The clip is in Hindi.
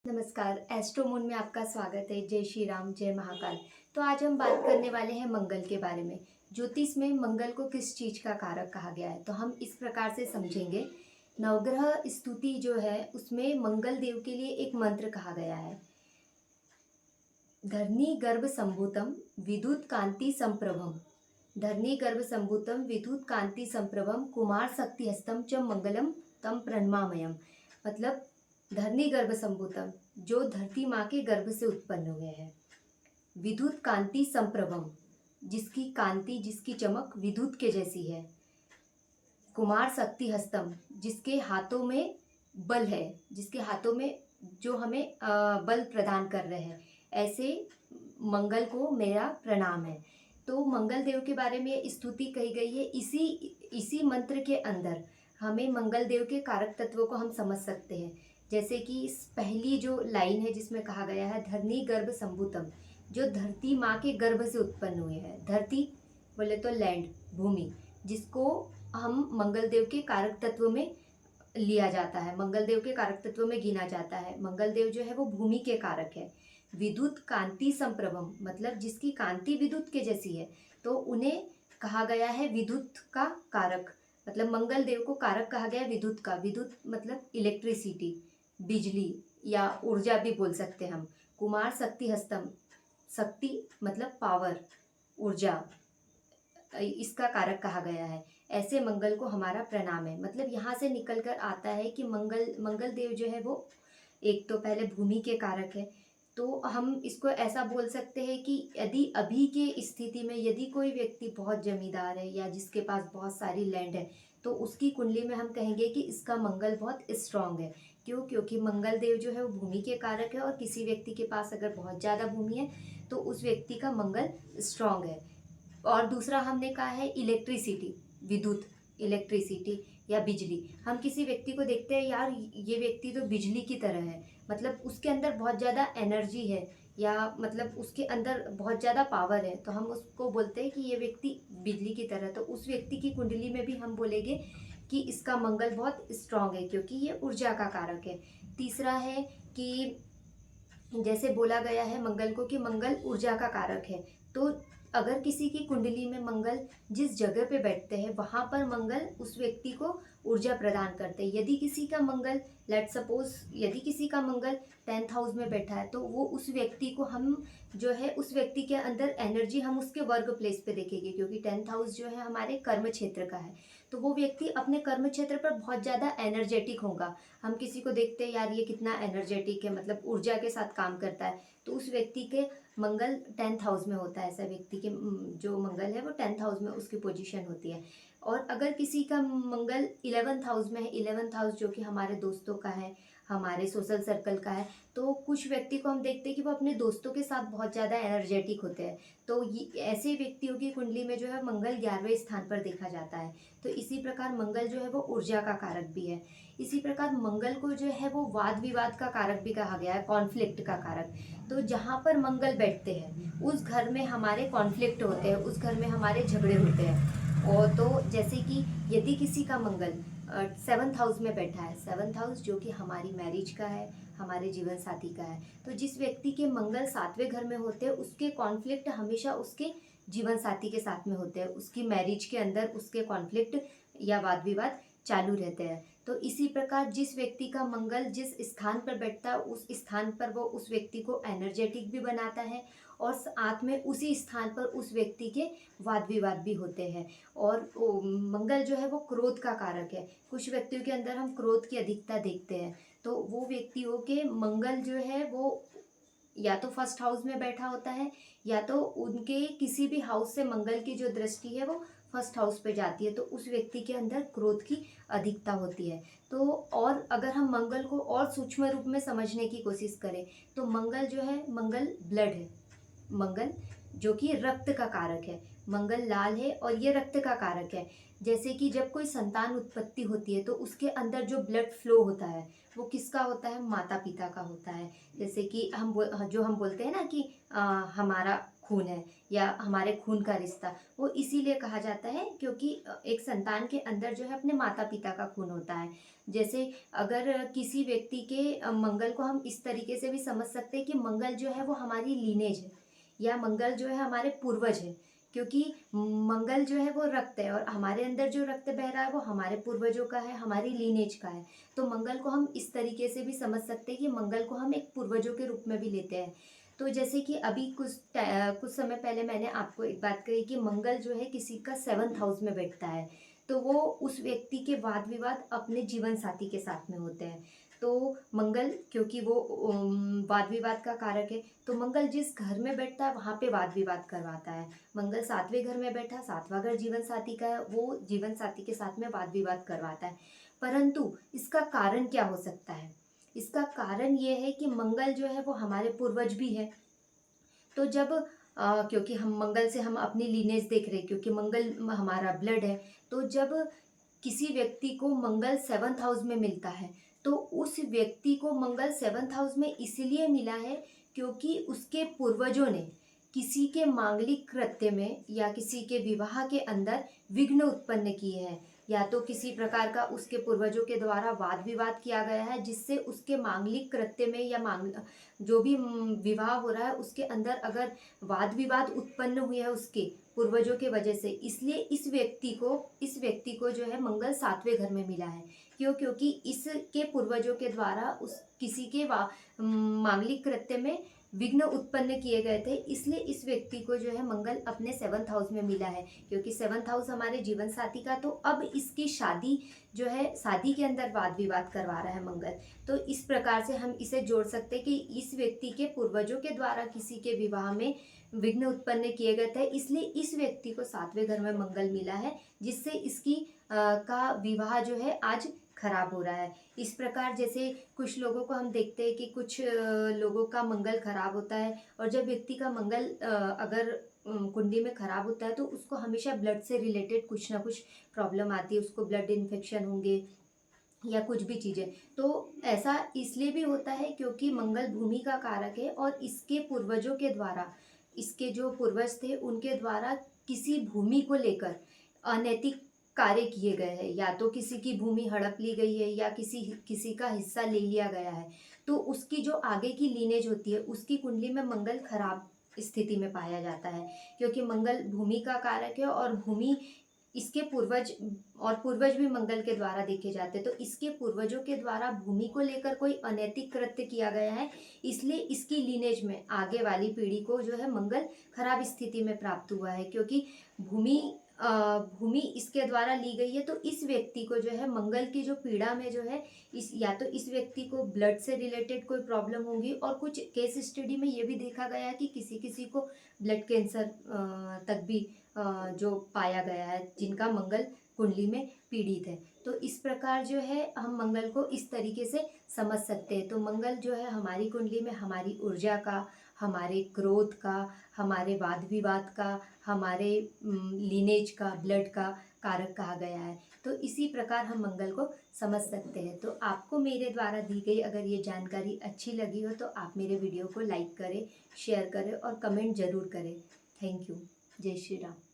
नमस्कार, एस्ट्रोमून में आपका स्वागत है। जय श्री राम, जय महाकाल। तो आज हम बात करने वाले हैं मंगल के बारे में। ज्योतिष में मंगल को किस चीज़ का कारक कहा गया है, तो हम इस प्रकार से समझेंगे। नवग्रह स्तुति जो है उसमें मंगल देव के लिए एक मंत्र कहा गया है। धरणी गर्भ संभूतम विद्युत कांति संप्रभम, धरणी गर्भ संभूतम विद्युत कांति संप्रभम कुमार शक्ति हस्तम च मंगलम तम प्रणमामयम। मतलब धरणी गर्भ संभूतम, जो धरती माँ के गर्भ से उत्पन्न हुए हैं। विद्युत कांति संप्रभम, जिसकी कांति जिसकी चमक विद्युत के जैसी है। कुमार शक्ति हस्तम, जिसके हाथों में बल है, जिसके हाथों में जो हमें बल प्रदान कर रहे हैं, ऐसे मंगल को मेरा प्रणाम है। तो मंगल देव के बारे में स्तुति कही गई है। इसी मंत्र के अंदर हमें मंगल देव के कारक तत्वों को हम समझ सकते हैं। जैसे कि इस पहली जो लाइन है जिसमें कहा गया है धरणी गर्भ संभूतम, जो धरती माँ के गर्भ से उत्पन्न हुए हैं। धरती बोले तो लैंड, भूमि, जिसको हम मंगल देव के कारक तत्व में लिया जाता है, मंगल देव के कारक तत्व में गिना जाता है। मंगल देव जो है वो भूमि के कारक है। विद्युत कांति संप्रभम, मतलब जिसकी कांति विद्युत के जैसी है, तो उन्हें कहा गया है विद्युत का कारक। मतलब मंगल देव को कारक कहा गया है विद्युत का। विद्युत मतलब इलेक्ट्रिसिटी, बिजली या ऊर्जा भी बोल सकते हैं हम। कुमार शक्ति हस्तम, शक्ति मतलब पावर, ऊर्जा, इसका कारक कहा गया है। ऐसे मंगल को हमारा प्रणाम है। मतलब यहाँ से निकल कर आता है कि मंगल देव जो है वो एक तो पहले भूमि के कारक है। तो हम इसको ऐसा बोल सकते हैं कि यदि अभी के स्थिति में यदि कोई व्यक्ति बहुत जमींदार है या जिसके पास बहुत सारी लैंड है, तो उसकी कुंडली में हम कहेंगे कि इसका मंगल बहुत स्ट्रांग है। क्यों? क्योंकि मंगल देव जो है वो भूमि के कारक है, और किसी व्यक्ति के पास अगर बहुत ज़्यादा भूमि है तो उस व्यक्ति का मंगल स्ट्रांग है। और दूसरा हमने कहा है इलेक्ट्रिसिटी, विद्युत, इलेक्ट्रिसिटी या बिजली। हम किसी व्यक्ति को देखते हैं, यार ये व्यक्ति तो बिजली की तरह है, मतलब उसके अंदर बहुत ज़्यादा एनर्जी है, या मतलब उसके अंदर बहुत ज़्यादा पावर है, तो हम उसको बोलते हैं कि ये व्यक्ति बिजली की तरह। तो उस व्यक्ति की कुंडली में भी हम बोलेंगे कि इसका मंगल बहुत स्ट्रांग है, क्योंकि ये ऊर्जा का कारक है। तीसरा है कि जैसे बोला गया है मंगल को कि मंगल ऊर्जा का कारक है, तो अगर किसी की कुंडली में मंगल जिस जगह पे बैठते हैं वहाँ पर मंगल उस व्यक्ति को ऊर्जा प्रदान करते हैं। यदि किसी का मंगल, लेट सपोज यदि किसी का मंगल 10th हाउस में बैठा है, तो वो उस व्यक्ति को हम जो है उस व्यक्ति के अंदर एनर्जी हम उसके वर्क प्लेस पे देखेंगे, क्योंकि 10th हाउस जो है हमारे कर्म क्षेत्र का है। तो वो व्यक्ति अपने कर्म क्षेत्र पर बहुत ज़्यादा एनर्जेटिक होगा। हम किसी को देखते हैं, यार ये कितना एनर्जेटिक है, मतलब ऊर्जा के साथ काम करता है, तो उस व्यक्ति के मंगल 10th हाउस में होता है। ऐसा व्यक्ति के जो मंगल है वो 10th हाउस में उसकी पोजीशन होती है। और अगर किसी का मंगल 11th हाउस में है, 11th हाउस जो कि हमारे दोस्तों का है, हमारे सोशल सर्कल का है, तो कुछ व्यक्ति को हम देखते हैं कि वो अपने दोस्तों के साथ बहुत ज़्यादा एनर्जेटिक होते हैं। तो ये ऐसे व्यक्तियों की कुंडली में जो है मंगल 11वें स्थान पर देखा जाता है। तो इसी प्रकार मंगल जो है वो ऊर्जा का कारक भी है। इसी प्रकार मंगल को जो है वो वाद विवाद का कारक भी कहा गया है, कॉन्फ्लिक्ट का कारक। तो जहाँ पर मंगल बैठते हैं उस घर में हमारे कॉन्फ्लिक्ट होते हैं, उस घर में हमारे झगड़े होते हैं। और तो जैसे कि यदि किसी का मंगल 7th हाउस में बैठा है, 7th हाउस जो कि हमारी मैरिज का है, हमारे जीवन साथी का है, तो जिस व्यक्ति के मंगल 7वें घर में होते हैं उसके कॉन्फ्लिक्ट हमेशा उसके जीवन साथी के साथ में होते हैं। उसकी मैरिज के अंदर उसके कॉन्फ्लिक्ट या वाद विवाद चालू रहते हैं। तो इसी प्रकार जिस व्यक्ति का मंगल जिस स्थान पर बैठता है उस स्थान पर वो उस व्यक्ति को एनर्जेटिक भी बनाता है, और साथ में उसी स्थान पर उस व्यक्ति के वाद विवाद भी होते हैं। और मंगल जो है वो क्रोध का कारक है। कुछ व्यक्तियों के अंदर हम क्रोध की अधिकता देखते हैं, तो वो व्यक्तियों के मंगल जो है वो या तो फर्स्ट हाउस में बैठा होता है, या तो उनके किसी भी हाउस से मंगल की जो दृष्टि है वो फर्स्ट हाउस पे जाती है, तो उस व्यक्ति के अंदर क्रोध की अधिकता होती है। तो और अगर हम मंगल को और सूक्ष्म रूप में समझने की कोशिश करें, तो मंगल जो है, मंगल ब्लड है, मंगल जो कि रक्त का कारक है। मंगल लाल है और ये रक्त का कारक है। जैसे कि जब कोई संतान उत्पत्ति होती है तो उसके अंदर जो ब्लड फ्लो होता है वो किसका होता है? माता पिता का होता है। जैसे कि हम बोलते हैं ना कि हमारा खून है या हमारे खून का रिश्ता, वो इसीलिए कहा जाता है क्योंकि एक संतान के अंदर जो है अपने माता पिता का खून होता है। जैसे अगर किसी व्यक्ति के मंगल को हम इस तरीके से भी समझ सकते हैं कि मंगल जो है वो हमारी लीनेज है, या मंगल जो है हमारे पूर्वज है, क्योंकि मंगल जो है वो रक्त है और हमारे अंदर जो रक्त बह रहा है वो हमारे पूर्वजों का है, हमारी लीनेज का है। तो मंगल को हम इस तरीके से भी समझ सकते हैं कि मंगल को हम एक पूर्वजों के रूप में भी लेते हैं। तो जैसे कि अभी कुछ समय पहले मैंने आपको एक बात कही कि मंगल जो है किसी का 7th हाउस में बैठता है, तो वो उस व्यक्ति के वाद विवाद अपने जीवन साथी के साथ में होते हैं। तो मंगल, क्योंकि वो वाद विवाद का कारक है, तो मंगल जिस घर में बैठता है वहाँ पे वाद विवाद करवाता है। मंगल 7वें घर में बैठा, 7वां घर जीवन साथी का है, वो जीवन साथी के साथ में वाद विवाद करवाता है। परंतु इसका कारण क्या हो सकता है? इसका कारण ये है कि मंगल जो है वो हमारे पूर्वज भी है। तो जब क्योंकि हम मंगल से हम अपनी लीनेज देख रहे हैं, क्योंकि मंगल हमारा ब्लड है, तो जब किसी व्यक्ति को मंगल 7th हाउस में मिलता है, तो उस व्यक्ति को मंगल 7th हाउस में इसलिए मिला है क्योंकि उसके पूर्वजों ने किसी के मांगलिक कृत्य में या किसी के विवाह के अंदर विघ्न उत्पन्न किए हैं, या तो किसी प्रकार का उसके पूर्वजों के द्वारा वाद विवाद किया गया है जिससे उसके मांगलिक कृत्य में या जो भी विवाह हो रहा है उसके अंदर अगर वाद विवाद उत्पन्न हुए है उसके पूर्वजों के वजह से, इसलिए इस व्यक्ति को जो है मंगल 7वें घर में मिला है। क्यों? क्योंकि इसके पूर्वजों के द्वारा उस किसी के मांगलिक कृत्य में विघ्न उत्पन्न किए गए थे, इसलिए इस व्यक्ति को जो है मंगल अपने 7th हाउस में मिला है। क्योंकि 7th हाउस हमारे जीवन साथी का, तो अब इसकी शादी जो है, शादी के अंदर वाद विवाद करवा रहा है मंगल। तो इस प्रकार से हम इसे जोड़ सकते हैं कि इस व्यक्ति के पूर्वजों के द्वारा किसी के विवाह में विघ्न उत्पन्न किए गए थे, इसलिए इस व्यक्ति को 7वें घर में मंगल मिला है, जिससे इसकी का विवाह जो है आज खराब हो रहा है। इस प्रकार जैसे कुछ लोगों को हम देखते हैं कि कुछ लोगों का मंगल खराब होता है, और जब व्यक्ति का मंगल अगर कुंडली में खराब होता है तो उसको हमेशा ब्लड से रिलेटेड कुछ ना कुछ प्रॉब्लम आती है, उसको ब्लड इन्फेक्शन होंगे या कुछ भी चीज़ें। तो ऐसा इसलिए भी होता है क्योंकि मंगल भूमि का कारक है, और इसके पूर्वजों के द्वारा, इसके जो पूर्वज थे उनके द्वारा किसी भूमि को लेकर अनैतिक कार्य किए गए हैं, या तो किसी की भूमि हड़प ली गई है या किसी किसी का हिस्सा ले लिया गया है, तो उसकी जो आगे की लीनेज होती है उसकी कुंडली में मंगल खराब स्थिति में पाया जाता है। क्योंकि मंगल भूमि का कारक है, और भूमि इसके पूर्वज, और पूर्वज भी मंगल के द्वारा देखे जाते हैं, तो इसके पूर्वजों के द्वारा भूमि को लेकर कोई अनैतिक कृत्य किया गया है, इसलिए इसकी लीनेज में आगे वाली पीढ़ी को जो है मंगल खराब स्थिति में प्राप्त हुआ है। क्योंकि भूमि भूमि इसके द्वारा ली गई है, तो इस व्यक्ति को जो है मंगल की जो पीड़ा में जो है, इस या तो इस व्यक्ति को ब्लड से रिलेटेड कोई प्रॉब्लम होगी, और कुछ केस स्टडी में ये भी देखा गया है कि किसी किसी को ब्लड कैंसर तक भी जो पाया गया है, जिनका मंगल कुंडली में पीड़ित है। तो इस प्रकार जो है हम मंगल को इस तरीके से समझ सकते हैं। तो मंगल जो है हमारी कुंडली में हमारी ऊर्जा का, हमारे क्रोध का, हमारे वाद विवाद का, हमारे लीनेज का, ब्लड का कारक कहा गया है। तो इसी प्रकार हम मंगल को समझ सकते हैं। तो आपको मेरे द्वारा दी गई अगर ये जानकारी अच्छी लगी हो तो आप मेरे वीडियो को लाइक करें, शेयर करें और कमेंट ज़रूर करें। Thank you. जय श्री राम।